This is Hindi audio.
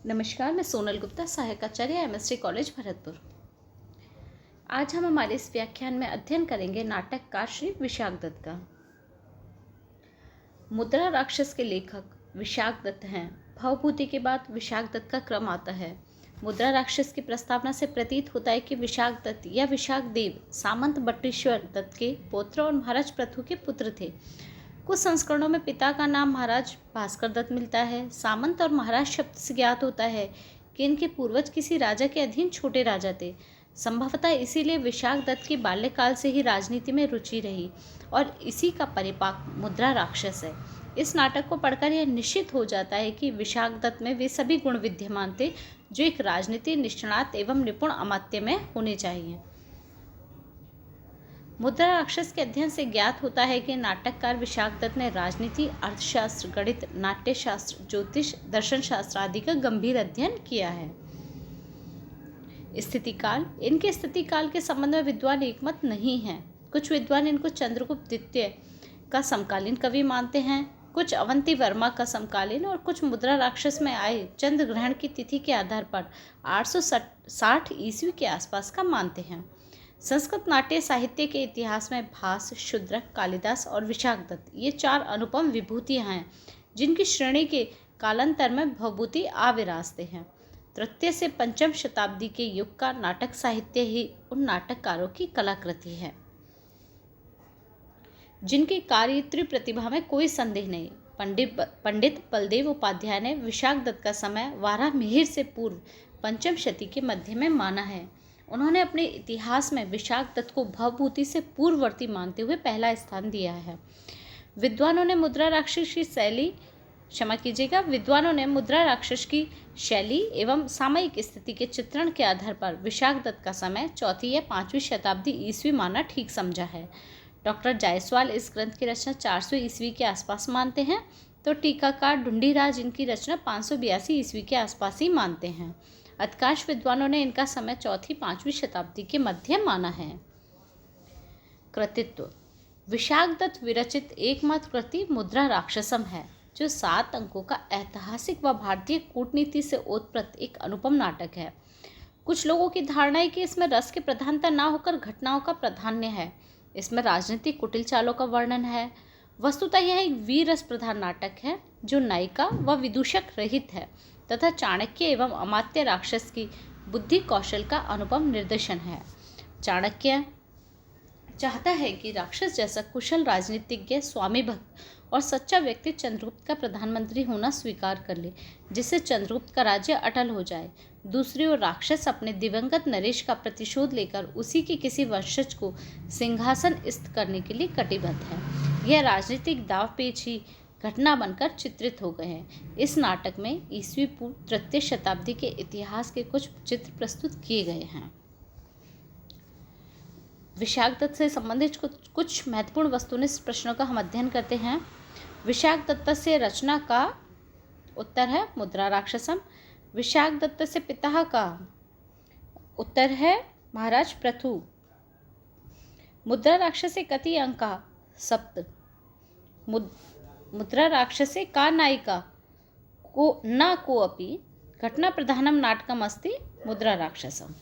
नमस्कार, मैं सोनल गुप्ता, सहायक आचार्य एमएसटी कॉलेज भरतपुर। आज हम हमारे इस व्याख्यान में अध्ययन करेंगे नाटककार श्री विशाख दत्त का। मुद्रा राक्षस के लेखक विशाख दत्त हैं। भवभूति के बाद विशाख दत्त का क्रम आता है। मुद्रा राक्षस की प्रस्तावना से प्रतीत होता है कि विशाख दत्त या विशाख देव सामंत बट्टेश्वर दत्त के पौत्र और महाराज प्रथु के पुत्र थे। कुछ संस्करणों में पिता का नाम महाराज भास्कर दत्त मिलता है। सामंत और महाराज शब्द से ज्ञात होता है कि इनके पूर्वज किसी राजा के अधीन छोटे राजा थे। संभवतः इसीलिए विशाख दत्त की बाल्यकाल से ही राजनीति में रुचि रही और इसी का परिपाक मुद्रा राक्षस है। इस नाटक को पढ़कर यह निश्चित हो जाता है कि विशाख दत्त में वे सभी गुण विद्यमान थे जो एक राजनीति निष्णात एवं निपुण अमात्य में होने चाहिए। मुद्रा राक्षस के अध्ययन से ज्ञात होता है कि नाटककार विशाख दत्त ने राजनीति, अर्थशास्त्र, गणित, नाट्यशास्त्र, ज्योतिष, दर्शन शास्त्र आदि का गंभीर अध्ययन किया है। स्थितिकाल। इनके स्थितिकाल के संबंध में विद्वान एकमत नहीं हैं। कुछ विद्वान इनको चंद्रगुप्त द्वितीय का समकालीन कवि मानते हैं, कुछ अवंती वर्मा का समकालीन और कुछ मुद्रा राक्षस में आए चंद्र ग्रहण की तिथि के आधार पर 860 ईस्वी के आसपास का मानते हैं। संस्कृत नाट्य साहित्य के इतिहास में भास, शूद्रक, कालिदास और विशाख दत्त ये चार अनुपम विभूतियाँ हैं जिनकी श्रेणी के कालांतर में भवभूति आविराजते हैं। तृतीय से पंचम शताब्दी के युग का नाटक साहित्य ही उन नाटककारों की कलाकृति है जिनकी कार्यत्री प्रतिभा में कोई संदेह नहीं। पंडित बलदेव उपाध्याय ने विशाख दत्त का समय वाराह मिहिर से पूर्व पंचम शती के मध्य में माना है। उन्होंने अपने इतिहास में विशाख दत्त को भवभूति से पूर्ववर्ती मानते हुए पहला स्थान दिया है। विद्वानों ने मुद्रा राक्षस की शैली एवं सामयिक स्थिति के चित्रण के आधार पर विशाख दत्त का समय चौथी या 5वीं शताब्दी ईस्वी मानना ठीक समझा है। डॉक्टर जायसवाल इस ग्रंथ की रचना 400 ईस्वी के आसपास मानते हैं, तो टीकाकार ढूंढीराज इनकी रचना 582 ईस्वी के आसपास ही मानते हैं। अधिकांश विद्वानों ने इनका समय चौथी 5वीं शताब्दी के मध्य माना है। कृतित्व। विशाख दत्त विरचित एकमात्र कृति मुद्रा राक्षसम है, जो 7 अंकों का ऐतिहासिक व भारतीय कूटनीति से ओतप्रोत एक अनुपम नाटक है। कुछ लोगों की धारणा है कि इसमें रस की प्रधानता न होकर घटनाओं का प्राधान्य है। इसमें राजनीतिक कुटिल चालों का वर्णन है। वस्तुतः यह एक वीर रस प्रधान नाटक है जो नायिका व विदूषक रहित है तथा चाणक्य एवं अमात्य राक्षस की बुद्धि कौशल का अनुपम निर्देशन है। चाणक्य चाहता है कि राक्षस जैसा कुशल राजनीतिज्ञ, स्वामी भक्त और सच्चा व्यक्ति चंद्रगुप्त का प्रधानमंत्री होना स्वीकार कर ले, जिससे चंद्रगुप्त का राज्य अटल हो जाए। दूसरी ओर राक्षस अपने दिवंगत नरेश का प्रतिशोध लेकर उसी के किसी वंशज को सिंहासनस्थ करने के लिए कटिबद्ध है। यह राजनीतिक दांवपेच ही घटना बनकर चित्रित हो गए हैं। इस नाटक में ईस्वी पूर्व तृतीय शताब्दी के इतिहास के कुछ चित्र प्रस्तुत किए गए हैं। विशाख दत्त से संबंधित कुछ महत्वपूर्ण वस्तुनिष्ठ प्रश्नों का हम अध्ययन करते हैं। विशाख दत्त से रचना का उत्तर है मुद्रा राक्षसम। विशाख दत्त से पिता का उत्तर है महाराज प्रथु। मुद्रा राक्षसे कति अंका? 7। मुद्रा राक्षसे का नायिका को न कोऽपि घटना प्रधानम नाटकम अस्ति मुद्रा राक्षसम।